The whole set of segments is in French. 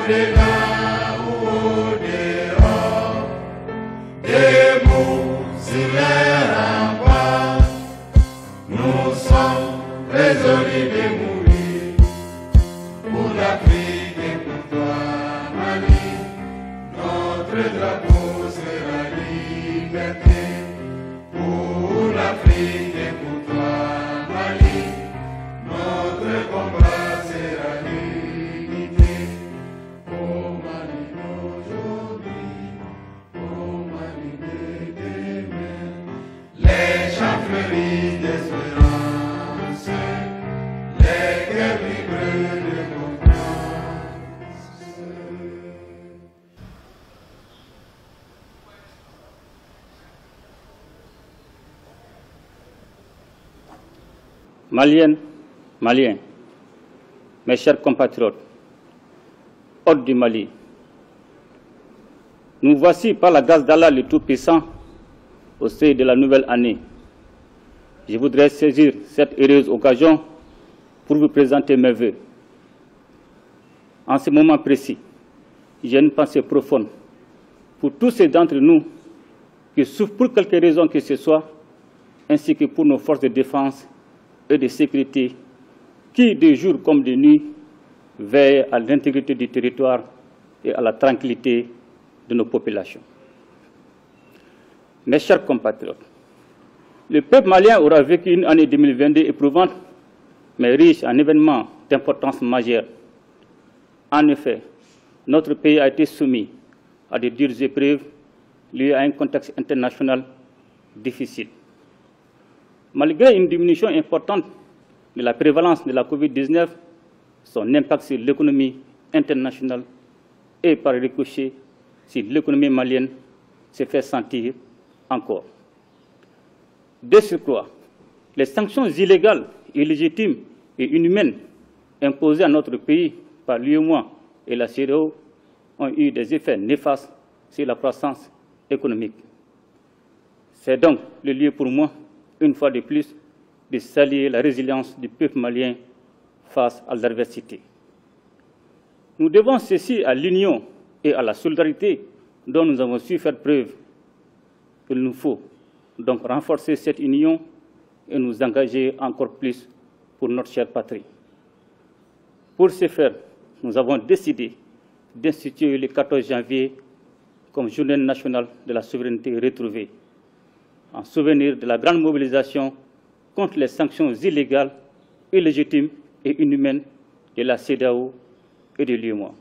au-delà ou au-dehors, debout sur les remparts, nous sommes résolus de mourir pour l'Afrique et pour toi, Mali. Notre drapeau sera liberté pour l'Afrique et pour toi, Mali. Notre combat sera l'unité. Au Mali d'aujourd'hui, au Mali de demain, les chants fleurissent d'espérance, les cœurs vibrent de confiance. Maliennes, Maliens, mes chers compatriotes, hôtes du Mali, nous voici par la grâce d'Allah le Tout-Puissant au seuil de la nouvelle année. Je voudrais saisir cette heureuse occasion pour vous présenter mes vœux. En ce moment précis, j'ai une pensée profonde pour tous ceux d'entre nous qui souffrent pour quelque raison que ce soit, ainsi que pour nos forces de défense et de sécurité qui, de jour comme de nuit, veillent à l'intégrité du territoire et à la tranquillité de nos populations. Mes chers compatriotes, le peuple malien aura vécu une année 2022 éprouvante, mais riche en événements d'importance majeure. En effet, notre pays a été soumis à de dures épreuves liées à un contexte international difficile. Malgré une diminution importante de la prévalence de la COVID-19, son impact sur l'économie internationale et par ricochet sur l'économie malienne se fait sentir encore. De surcroît, les sanctions illégales, illégitimes et inhumaines imposées à notre pays par l'UEMOA et la CEDEAO ont eu des effets néfastes sur la croissance économique. C'est donc le lieu pour moi, une fois de plus, de saluer la résilience du peuple malien face à l'adversité. Nous devons ceci à l'union et à la solidarité dont nous avons su faire preuve. Il nous faut donc renforcer cette union et nous engager encore plus pour notre chère patrie. Pour ce faire, nous avons décidé d'instituer le 14 janvier comme journée nationale de la souveraineté retrouvée, en souvenir de la grande mobilisation contre les sanctions illégales, illégitimes et inhumaines de la CEDEAO et de l'UEMOA.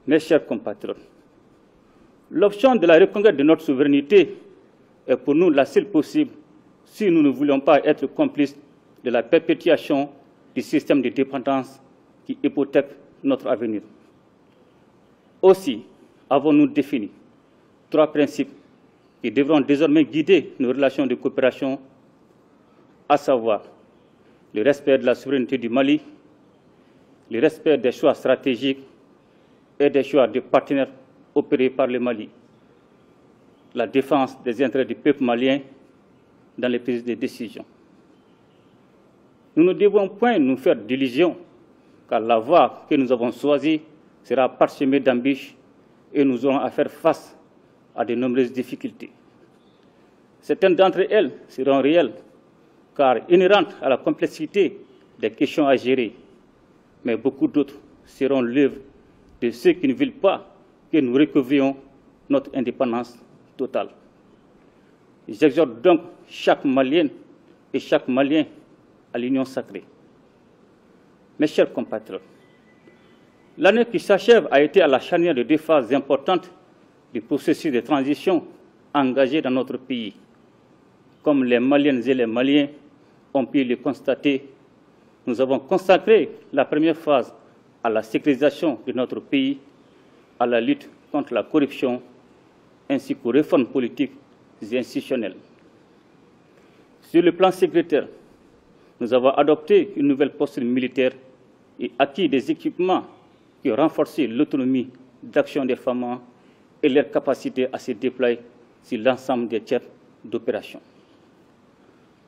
Mes chers compatriotes, l'option de la reconquête de notre souveraineté est pour nous la seule possible si nous ne voulons pas être complices de la perpétuation du système de dépendance qui hypothèque notre avenir. Aussi, avons-nous défini 3 principes qui devront désormais guider nos relations de coopération, à savoir le respect de la souveraineté du Mali, le respect des choix stratégiques et des choix de partenaires opérés par le Mali, la défense des intérêts du peuple malien dans les prises de décision. Nous ne devons point nous faire d'illusions, car la voie que nous avons choisie sera parsemée d'embûches et nous aurons à faire face à de nombreuses difficultés. Certaines d'entre elles seront réelles, car inhérentes à la complexité des questions à gérer, mais beaucoup d'autres seront l'œuvre de ceux qui ne veulent pas que nous recouvrions notre indépendance totale. J'exhorte donc chaque Malienne et chaque Malien à l'union sacrée. Mes chers compatriotes, l'année qui s'achève a été à la charnière de 2 phases importantes du processus de transition engagé dans notre pays. Comme les Maliennes et les Maliens ont pu le constater, nous avons consacré la première phase à la sécurisation de notre pays, à la lutte contre la corruption, ainsi qu'aux réformes politiques et institutionnelles. Sur le plan sécuritaire, nous avons adopté une nouvelle posture militaire et acquis des équipements qui ont renforcé l'autonomie d'action des femmes et leur capacité à se déployer sur l'ensemble des théâtres d'opération.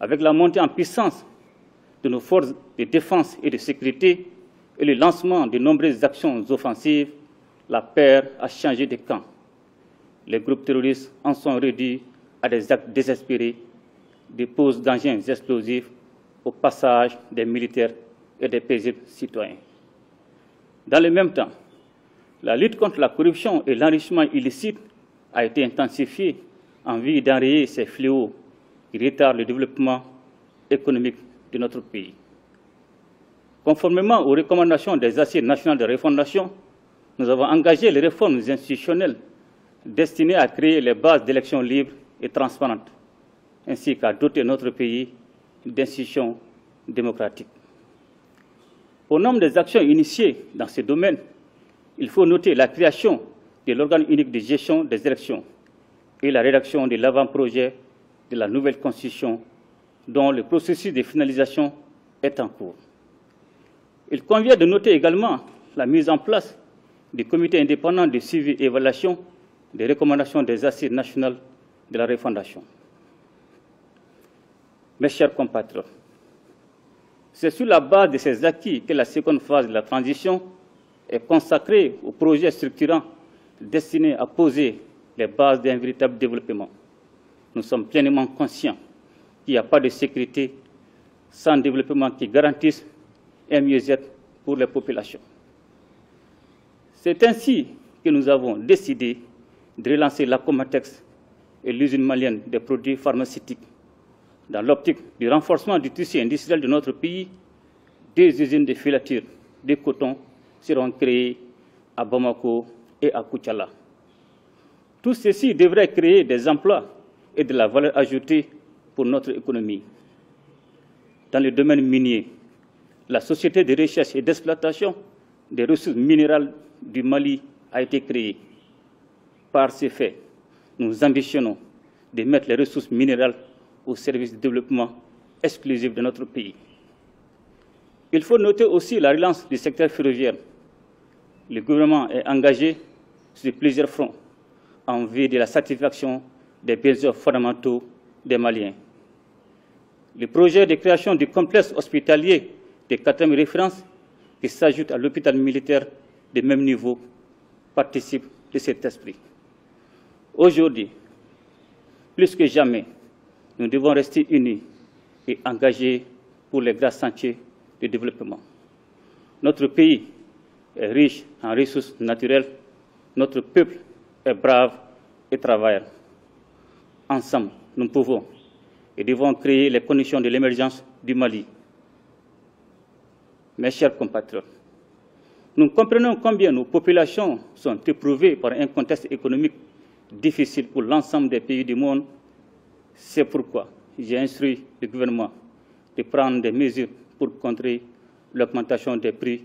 Avec la montée en puissance de nos forces de défense et de sécurité, et le lancement de nombreuses actions offensives, la paix a changé de camp. Les groupes terroristes en sont réduits à des actes désespérés, des poses d'engins explosifs au passage des militaires et des paisibles citoyens. Dans le même temps, la lutte contre la corruption et l'enrichissement illicite a été intensifiée en vue d'enrayer ces fléaux qui retardent le développement économique de notre pays. Conformément aux recommandations des Assises nationales de refondation, nous avons engagé les réformes institutionnelles destinées à créer les bases d'élections libres et transparentes, ainsi qu'à doter notre pays d'institutions démocratiques. Au nombre des actions initiées dans ce domaine, il faut noter la création de l'organe unique de gestion des élections et la rédaction de l'avant-projet de la nouvelle Constitution, dont le processus de finalisation est en cours. Il convient de noter également la mise en place du comité indépendant de suivi et évaluation des recommandations des Assises nationales de la refondation. Mes chers compatriotes, c'est sur la base de ces acquis que la seconde phase de la transition est consacrée au projet structurant destiné à poser les bases d'un véritable développement. Nous sommes pleinement conscients qu'il n'y a pas de sécurité sans développement qui garantisse un mieux-être pour les populations. C'est ainsi que nous avons décidé de relancer la Comatex et l'usine malienne des produits pharmaceutiques. Dans l'optique du renforcement du tissu industriel de notre pays, 2 usines de filature de coton seront créées à Bamako et à Koutiala. Tout ceci devrait créer des emplois et de la valeur ajoutée pour notre économie. Dans le domaine minier, la Société de recherche et d'exploitation des ressources minérales du Mali a été créée. Par ces faits, nous ambitionnons de mettre les ressources minérales au service du développement exclusif de notre pays. Il faut noter aussi la relance du secteur ferroviaire. Le gouvernement est engagé sur plusieurs fronts en vue de la satisfaction des besoins fondamentaux des Maliens. Le projet de création du complexe hospitalier de 4e référence, qui s'ajoute à l'hôpital militaire de même niveau, participe de cet esprit. Aujourd'hui, plus que jamais, nous devons rester unis et engagés pour les grands chantiers de développement. Notre pays est riche en ressources naturelles, notre peuple est brave et travailleur. Ensemble, nous pouvons et devons créer les conditions de l'émergence du Mali. Mes chers compatriotes, nous comprenons combien nos populations sont éprouvées par un contexte économique difficile pour l'ensemble des pays du monde. C'est pourquoi j'ai instruit le gouvernement de prendre des mesures pour contrer l'augmentation des prix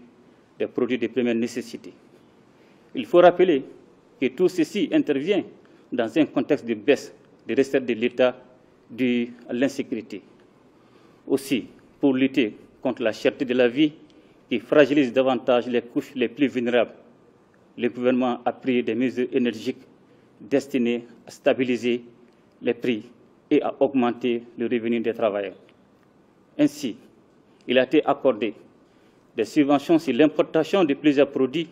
des produits de première nécessité. Il faut rappeler que tout ceci intervient dans un contexte de baisse des recettes de l'État due à l'insécurité. Aussi, pour lutter contre la cherté de la vie qui fragilise davantage les couches les plus vulnérables, le gouvernement a pris des mesures énergiques destinées à stabiliser les prix et à augmenter le revenu des travailleurs. Ainsi, il a été accordé des subventions sur l'importation de plusieurs produits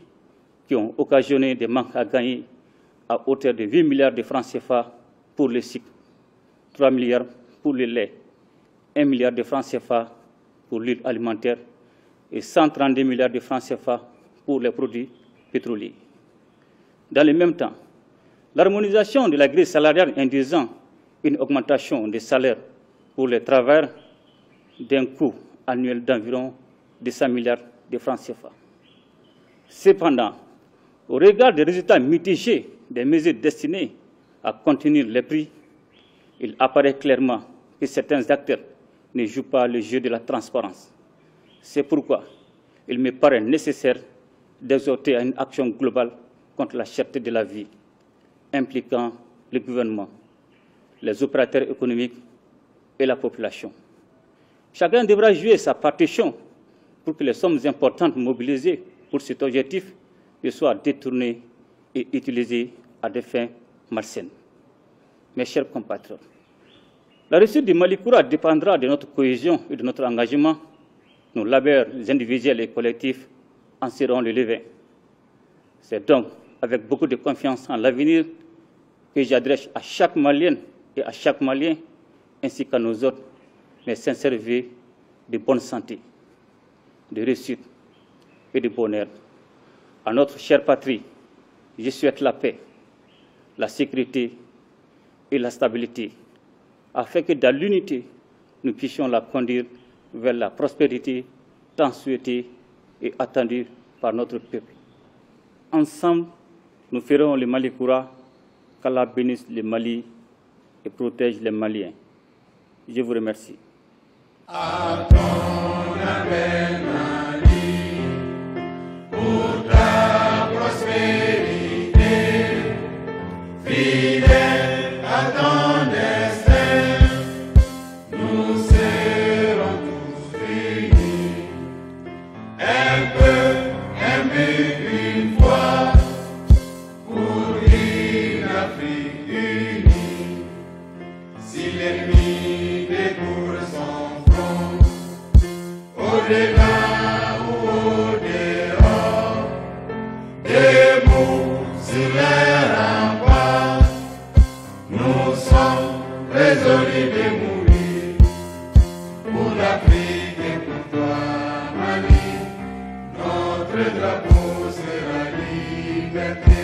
qui ont occasionné des manques à gagner à hauteur de 8 milliards de francs CFA pour le sucre, 3 milliards pour le lait, 1 milliard de francs CFA pour l'huile alimentaire et 132 milliards de francs CFA pour les produits pétroliers. Dans le même temps, l'harmonisation de la grille salariale induisant une augmentation des salaires pour les travailleurs d'un coût annuel d'environ 200 milliards de francs CFA. Cependant, au regard des résultats mitigés des mesures destinées à contenir les prix, il apparaît clairement que certains acteurs ne jouent pas le jeu de la transparence. C'est pourquoi il me paraît nécessaire d'exhorter à une action globale contre la cherté de la vie, impliquant le gouvernement, les opérateurs économiques et la population. Chacun devra jouer sa partition pour que les sommes importantes mobilisées pour cet objectif ne soient détournées et utilisées à des fins malsaines. Mes chers compatriotes, la réussite du Malikoura dépendra de notre cohésion et de notre engagement. Nos labeurs individuels et collectifs en seront le levain. C'est donc avec beaucoup de confiance en l'avenir que j'adresse à chaque Malienne et à chaque Malien, ainsi qu'à nos autres, mes sincères vœux de bonne santé, de réussite et de bonheur. À notre chère patrie, je souhaite la paix, la sécurité et la stabilité, afin que dans l'unité, nous puissions la conduire vers la prospérité tant souhaitée et attendue par notre peuple. Ensemble, nous ferons le Mali Koura, qu'Allah bénisse le Mali et protège les Maliens. Je vous remercie. À ton appel, Mali, pour ta prospérité, fidèle à ton destin, nous serons tous unis. Un but, une foi, pour une Afrique unie. Si l'ennemi découvre son front, au-delà ou au-dehors, des mots sur les remparts, nous sommes résolus de mourir pour l'Afrique et pour toi, Mali. Notre drapeau sera liberté.